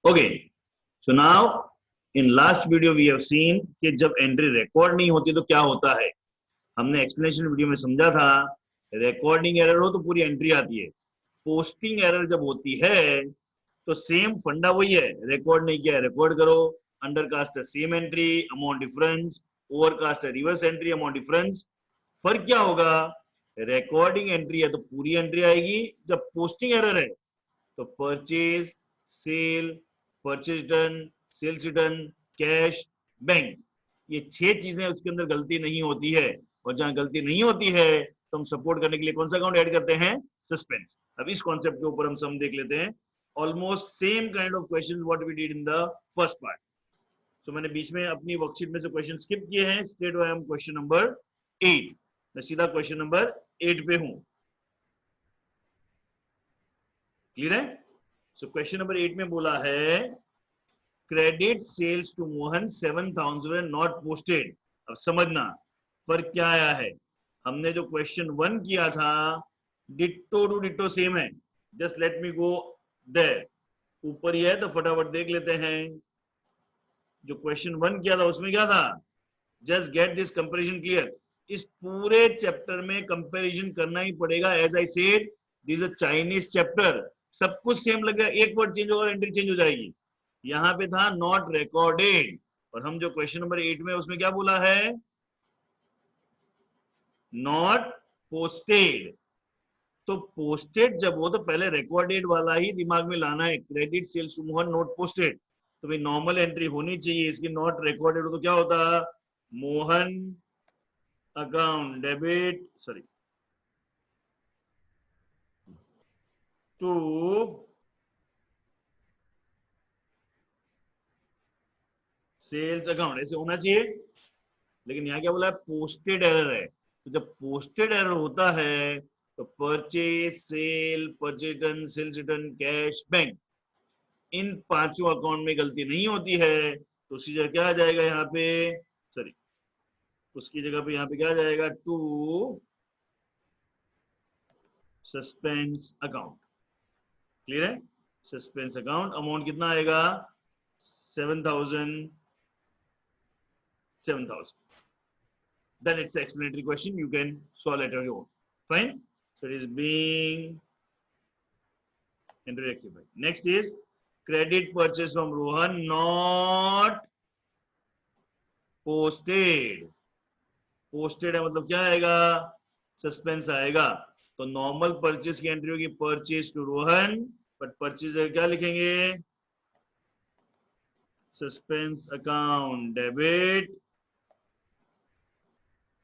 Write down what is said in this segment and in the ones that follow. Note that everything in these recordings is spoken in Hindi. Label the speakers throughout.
Speaker 1: Okay, so now in last video we have seen कि जब एंट्री रिकॉर्ड नहीं होती तो क्या होता है। हमने एक्सप्लेनेशन वीडियो में समझा था, रिकॉर्डिंग एरर हो तो पूरी एंट्री आती है। पोस्टिंग एरर जब होती है तो सेम फंडा वही है, रिकॉर्ड नहीं किया है रिकॉर्ड करो, अंडर कास्ट है same entry amount difference, over cast है रिवर्स एंट्री अमाउंट डिफरेंस। फर्क क्या होगा, रिकॉर्डिंग एंट्री है तो पूरी एंट्री आएगी, जब पोस्टिंग एरर है तो purchase, sale, purchase done, sales return, cash, bank, ये 6 चीजें उसके अंदर गलती नहीं होती है। और जहां गलती नहीं होती है तो हम सपोर्ट करने के लिए कौन सा अकाउंट ऐड करते हैं, सस्पेंस। अब इस कॉन्सेप्ट के ऊपर हम सम देख लेते हैं। Almost same kind of question what we did in the first part. So मैंने बीच में अपनी वर्कशीट में से क्वेश्चन स्किप किए हैं। State I am question number 8, मैं सीधा क्वेश्चन नंबर 8 पे हूं। क्लियर है। सो क्वेश्चन नंबर 8 में बोला है credit sales to Mohan 7,000 not posted. अब समझना फर्क क्या आया है। हमने जो क्वेश्चन 1 किया था डिट्टो टू डिट्टो सेम है। Just let me go there, ऊपर ही है तो फटाफट देख लेते हैं। जो क्वेश्चन 1 किया था उसमें क्या था, just get this comparison clear. इस पूरे चैप्टर में कंपैरिजन करना ही पड़ेगा। As I said this a Chinese chapter, सब कुछ सेम लगेगा, एक वर्ड चेंज होगा एंट्री चेंज हो जाएगी। यहाँ पे था नॉट रिकॉर्डेड, और हम जो क्वेश्चन नंबर 8 में उसमें क्या बोला है, नॉट पोस्टेड। तो पोस्टेड जब हो तो पहले रिकॉर्डेड वाला ही दिमाग में लाना है। Credit sales to Mohan not posted, तो भाई नॉर्मल एंट्री होनी चाहिए, इसकी नॉट रिकॉर्डेड हो तो क्या होता, Mohan account debit sorry to sales account, ऐसे होना चाहिए। लेकिन यहाँ क्या बोला है, पोस्टेड एरर है। तो जब पोस्टेड एरर होता है तो purchase, sale, purchase return, sales return, cash, bank, इन पांचों अकाउंट में गलती नहीं होती है। तो उसी जगह क्या आ जाएगा यहाँ पे, सॉरी उसकी जगह पे यहाँ पे क्या आ जाएगा, टू सस्पेंस अकाउंट। क्लियर है। सस्पेंस अकाउंट अमाउंट कितना आएगा, 7,000, 7,000। Then it's an explanatory question, you can solve it on your own. Fine. So it is being rectified. Next is credit purchase from Rohan not posted. Posted है मतलब क्या आएगा, सस्पेंस आएगा। तो नॉर्मल परचेज की एंट्री होगी purchase to Rohan, but purchase क्या लिखेंगे, suspense account debit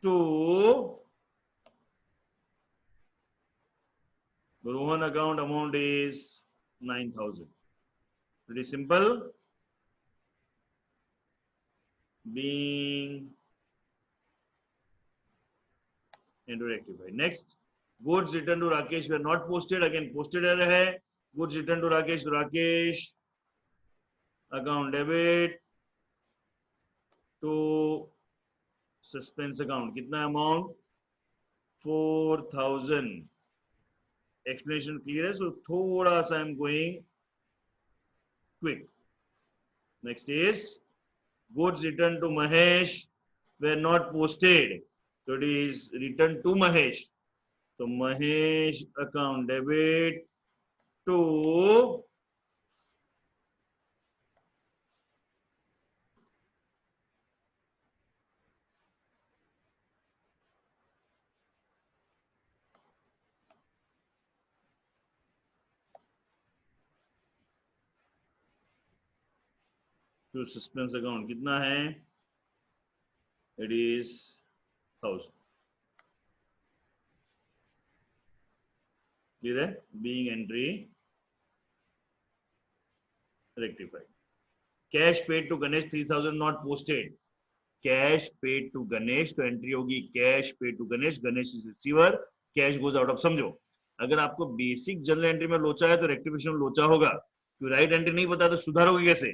Speaker 1: to Rohan account, amount is 9,000। Pretty simple. Being rectified. Next, goods returned to Rakesh were not posted. Again, posted error है. Goods returned to Rakesh. To Rakesh account debit to suspense account. कितना अमाउंट, 4,000। एक्सप्लेनेशन क्लियर है, सो थोड़ा सा I am going quick. Next is goods returned to Mahesh were not posted, so it is returned to Mahesh. So Mahesh account debit to suspense account कितना है, it is 1,000। क्लियर है। being entry rectified. Cash paid to Ganesh 3,000 not posted. Cash paid to Ganesh, तो एंट्री होगी cash paid to Ganesh, Ganesh is receiver, cash goes out of. समझो, अगर आपको बेसिक जनरल एंट्री में लोचा है तो रेक्टिफिकेशन लोचा होगा, क्यों राइट एंट्री नहीं पता तो सुधारोगे कैसे।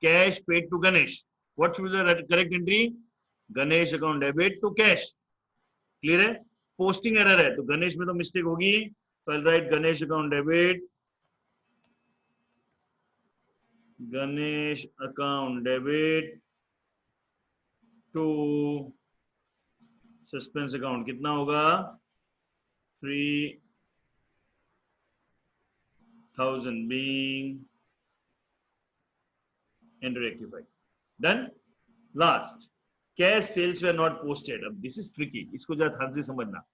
Speaker 1: Cash paid to Ganesh, what should be the correct entry, Ganesh account debit to cash. Clear है। पोस्टिंग एरर है तो गणेश में तो मिस्टेक होगी, तो I write Ganesh account debit Ganesh account debit to suspense account कितना होगा 3000 being and rectified. Done. Last, cash sales were not posted. अब this is tricky. इसको जरा ध्यान से समझना.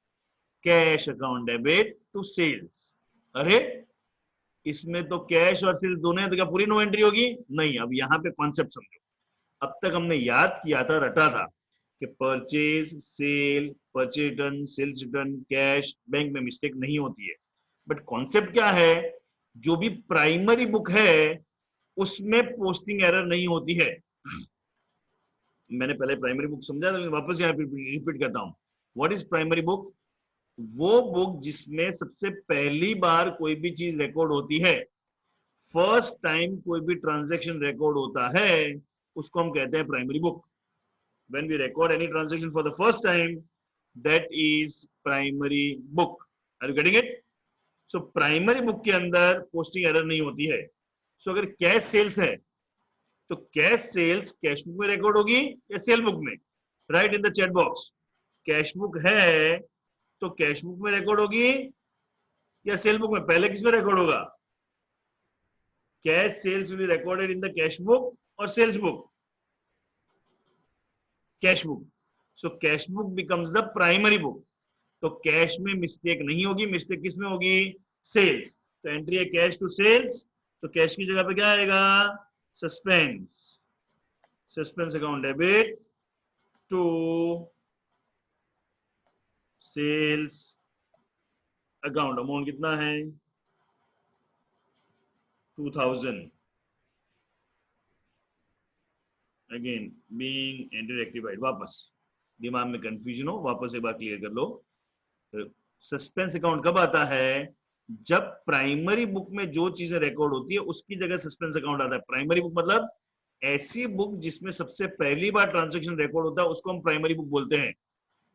Speaker 1: Cash account debit to sales. अरे इसमें तो कैश और सेल्स दोनों है तो क्या पूरी नो एंट्री होगी? नहीं. अब यहाँ पे कॉन्सेप्ट समझो. अब तक हमने याद किया था, रटा था कि purchase, sale, purchase return, sales return, cash, bank में मिस्टेक नहीं होती है. बट कॉन्सेप्ट क्या है? जो भी प्राइमरी बुक है उसमें पोस्टिंग एरर नहीं होती है. मैंने पहले प्राइमरी बुक समझा था, वापस यहाँ रिपीट करता हूँ. What is primary book? वो बुक जिसमें सबसे पहली बार कोई भी चीज रिकॉर्ड होती है, फर्स्ट टाइम कोई भी ट्रांजैक्शन रिकॉर्ड होता है, उसको हम कहते हैं primary book. When we record any transaction for the first time, that is primary book. Are you getting it? So primary book के अंदर पोस्टिंग एरर नहीं होती है. So अगर कैश सेल्स है तो कैश सेल्स कैश बुक में रिकॉर्ड होगी या सेल बुक में? Right in the chat box. Cash book है तो कैश बुक में रिकॉर्ड होगी या सेल बुक में? पहले किस में रिकॉर्ड होगा? Cash sales will be recorded in the cash book और sales book? Cash book. So cash book becomes the primary book. तो कैश में मिस्टेक नहीं होगी. मिस्टेक किस में होगी? सेल्स. तो एंट्री है कैश टू सेल्स, तो कैश की जगह पे क्या आएगा? Suspense. Suspense account debit to sales account. Amount कितना है? 2000. Again being entry rectified. वापस दिमाग में कंफ्यूजन हो, वापस एक बार क्लियर कर लो. सस्पेंस अकाउंट कब आता है? जब प्राइमरी बुक में जो चीजें रिकॉर्ड होती है उसकी जगह सस्पेंस अकाउंट आता है. प्राइमरी बुक मतलब ऐसी बुक जिसमें सबसे पहली बार ट्रांजैक्शन रिकॉर्ड होता है, उसको हम प्राइमरी बुक बोलते हैं.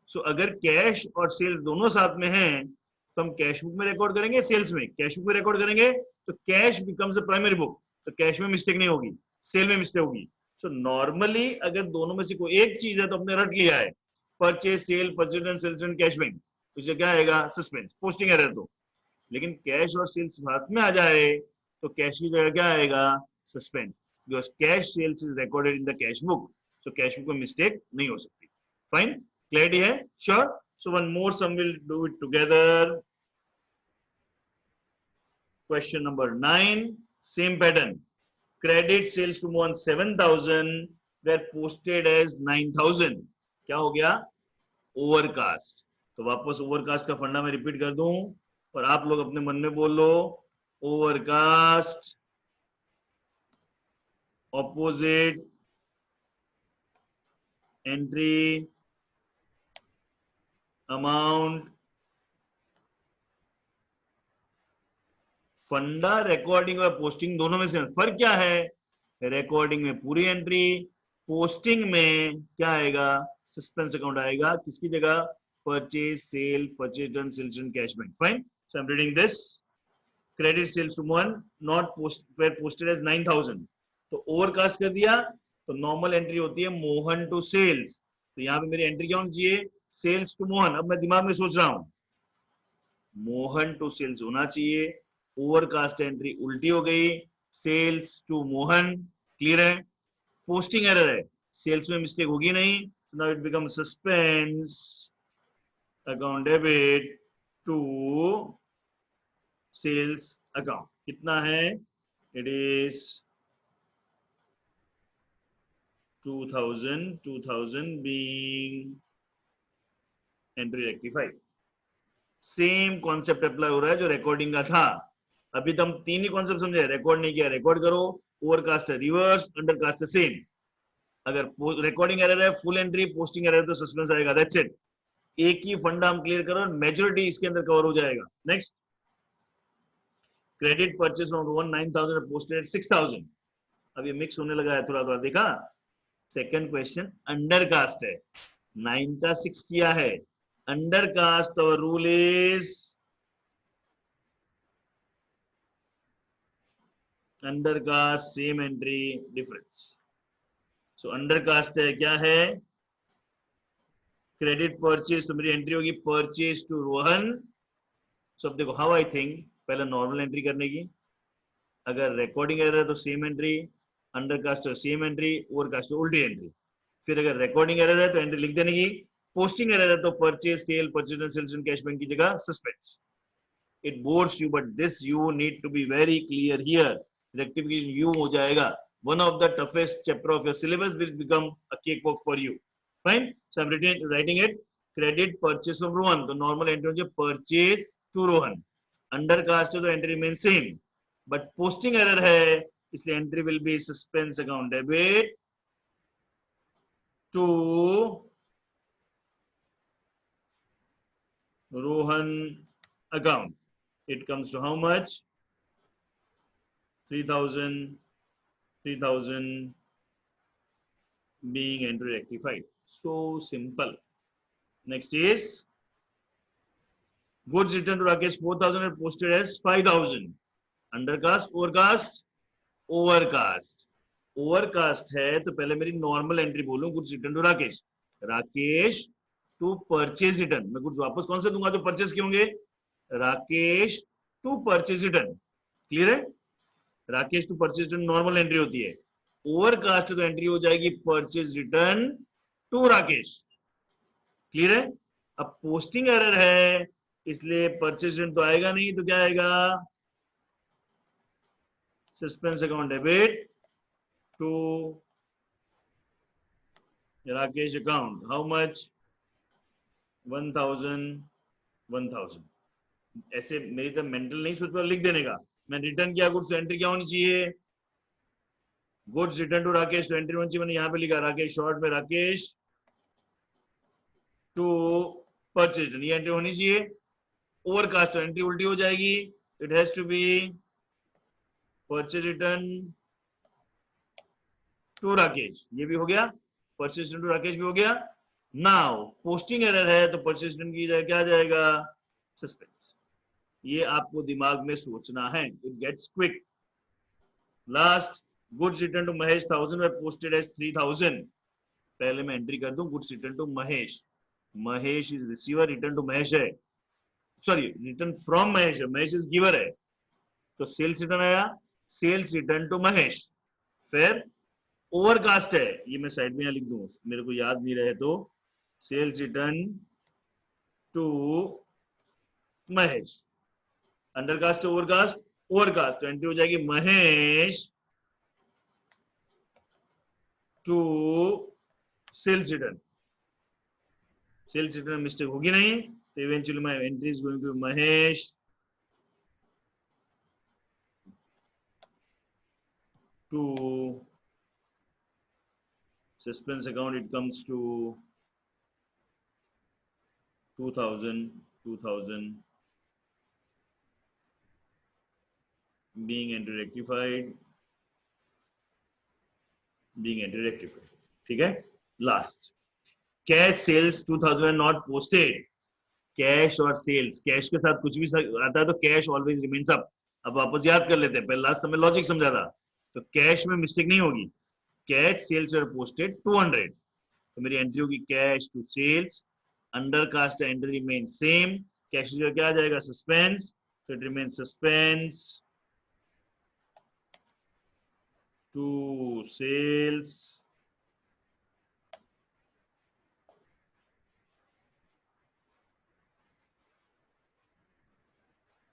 Speaker 1: सो अगर कैश और सेल्स दोनों साथ में हैं तो हम कैश बुक में रिकॉर्ड करेंगे, सेल्स में. कैश बुक में रिकॉर्ड करेंगे तो cash becomes a primary book. तो कैश में मिस्टेक नहीं होगी, सेल में मिस्टेक होगी. सो नॉर्मली अगर दोनों में से कोई एक चीज है तो हमने रट लिया है purchase, sale, purchase, sales and cash bank, तो इसे क्या आएगा? सस्पेंस. Posting error. तो लेकिन कैश और सेल्स साथ में आ जाए तो कैश की जगह क्या आएगा? Suspense. Because cash sales is recorded in the cash book, so cash book में मिस्टेक नहीं हो सकती. फाइन. क्लियरिटी है? Sure. So one more sum will do it together. Question number 9. Same pattern. Credit sales to Mohan 7000 were posted as 9000. क्या हो गया? ओवरकास्ट. तो वापस ओवरकास्ट का फंडा मैं रिपीट कर दूं और आप लोग अपने मन में बोल लो. Overcast opposite entry amount. फंडा रिकॉर्डिंग और पोस्टिंग दोनों में से फर्क क्या है? रिकॉर्डिंग में पूरी एंट्री, पोस्टिंग में क्या आएगा? सस्पेंस अकाउंट आएगा. किसकी जगह? Purchase, sale, purchase return, sales and cash bank. Fine. So I am reading this. Credit sales to Mohan not posted as 9000. तो ओवरकास्ट कर दिया तो नॉर्मल एंट्री होती है मोहन टू सेल्स. तो यहाँ पे मेरी एंट्री क्या होनी चाहिए? Sales to Mohan. अब मैं दिमाग में सोच रहा हूं मोहन टू सेल्स होना चाहिए. ओवरकास्ट एंट्री उल्टी हो गई, सेल्स टू मोहन. क्लियर है? पोस्टिंग एरर है, सेल्स में मिस्टेक होगी नहीं. So now it become suspense account debit to sales account. कितना है? It is 2000 being entry rectified. Same concept apply हो रहा है जो रिकॉर्डिंग का था. अभी तो हम तीन ही कॉन्सेप्ट समझे. रिकॉर्ड नहीं किया, रिकॉर्ड करो. ओवरकास्ट है रिवर्स, अंडरकास्ट है सेम. अगर रिकॉर्डिंग एरर है फुल एंट्री, पोस्टिंग एरर तो सस्पेंस आएगा. That's it. एक ही फंडा हम क्लियर करो, मेजॉरिटी इसके अंदर कवर हो जाएगा. Next. Credit purchase from 9000 posted 6000. अब ये मिक्स होने लगा है थोड़ा थोड़ा. देखा? सेकंड क्वेश्चन अंडरकास्ट है. 9 का 6 किया है. अंडरकास्ट और rule is under cast same entry difference. So under cast है क्या है, क्रेडिट परचेज, तो मेरी एंट्री होगी परचेज टू रोहन। सो अब देखो हाउ आई थिंक, पहले नॉर्मल एंट्री करने की, अगर रिकॉर्डिंग एरर है तो same entry, under cast same entry, over cast उल्टी एंट्री। फिर अगर रिकॉर्डिंग एरर है तो एंट्री लिख देने की, पोस्टिंग एरर है तो purchase sale purchase and sales and cash bank की जगह suspense. It bores you but this you need to be very clear here, rectification you हो जाएगा। one of the toughest chapter of your syllabus will become a cakewalk for you. Fine, so I'm writing it, credit purchase of Rohan, तो normal entry हो जाए purchase to Rohan, under cast है तो entry remains same, but posting error है इसलिए entry will be suspense account debit to Rohan account. It comes to how much? 3,000 being entry rectified. So simple. Next is goods returned to Rakesh 4,000 and posted as 5,000. Undercast, overcast, overcast. Overcast है तो पहले मेरी नॉर्मल एंट्री बोलूं, goods return to Rakesh, Rakesh to purchase return. मैं गुड्स वापस कौन से दूंगा जो परचेज के होंगे, Rakesh to purchase return. Clear है, Rakesh to purchase return normal entry होती है। ओवरकास्ट तो एंट्री हो जाएगी purchase return to Rakesh. Clear है, अब पोस्टिंग एरर है इसलिए परचेज रिटर्न तो आएगा नहीं, तो क्या आएगा, suspense account debit to Rakesh account. How much, 1,000। ऐसे मेरी तरह मेंटल नहीं सोच पर लिख देने का। मैं रिटर्न किया गुड्स, एंट्री क्या होनी चाहिए, गुड्स रिटर्न टू राकेश, तो एंट्री होनी चाहिए, मैंने यहाँ पे लिखा राकेश शॉर्ट में राकेश टू परचेज, ये एंट्री होनी चाहिए। ओवरकास्ट तो एंट्री उल्टी हो जाएगी, it has to be purchase return to Rakesh, ये भी हो गया, परचेज रिटर्न टू राकेश भी हो गया। नाउ पोस्टिंग एरर है तो परचेज रिटर्न की जाए क्या जाएगा, सस्पेंस। ये आपको दिमाग में सोचना है, it gets quick. Last, goods return to Mahesh 1,000 में पोस्टेड एज 3,000। पहले मैं एंट्री कर दूं goods return to Mahesh, Mahesh is receiver, return to Mahesh है, सॉरी रिटर्न फ्रॉम महेश है, महेश इज गिवर है, तो सेल्स रिटर्न आया, सेल्स रिटर्न टू महेश। फिर ओवरकास्ट है, ये मैं साइड में यहाँ लिख दूं, मेरे को याद नहीं रहे तो, sales return to Mahesh. Undercast overcast, overcast तो एंट्री हो जाएगी Mahesh to sales return. Sales return mistake होगी नहीं, तो eventually my entry is going to Mahesh to suspense account, it comes to 2,000 being entry rectified, ठीक है। Last, cash sales 2,000 not posted. Cash और सेल्स, कैश के साथ कुछ भी आता है तो कैश ऑलवेज रिमेन्स अप। अब वापस याद कर लेते हैं, पहले लास्ट समय लॉजिक समझा था, तो कैश में मिस्टेक नहीं होगी, कैश सेल्स आर पोस्टेड 200, तो मेरी एंट्री होगी cash to sales, undercast entry remain same, cash जो क्या आ जाएगा सस्पेंस, तो it remain suspense to sales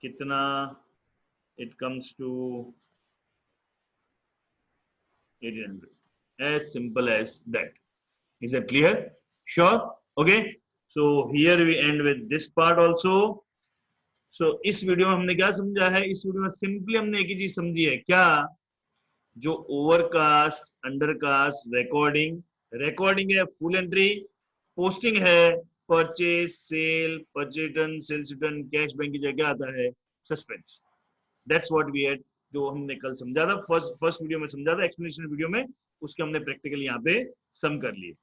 Speaker 1: कितना, it comes to 800, as simple as that. Is that clear? Sure. Okay, so here we end with this part also. So इस वीडियो में हमने क्या समझा है, इस वीडियो में सिंपली हमने एक ही चीज समझी है, क्या, जो ओवरकास्ट, अंडरकास्ट, रिकॉर्डिंग है फुल एंट्री, पोस्टिंग है purchase sale, purchase return, sales return, cash bank की जगह आता है suspense. That's what we had, जो हमने कल समझा था, फर्स्ट वीडियो में समझा था, एक्सप्लेनेशन वीडियो में, उसके हमने प्रैक्टिकल यहाँ पे सम कर लिए।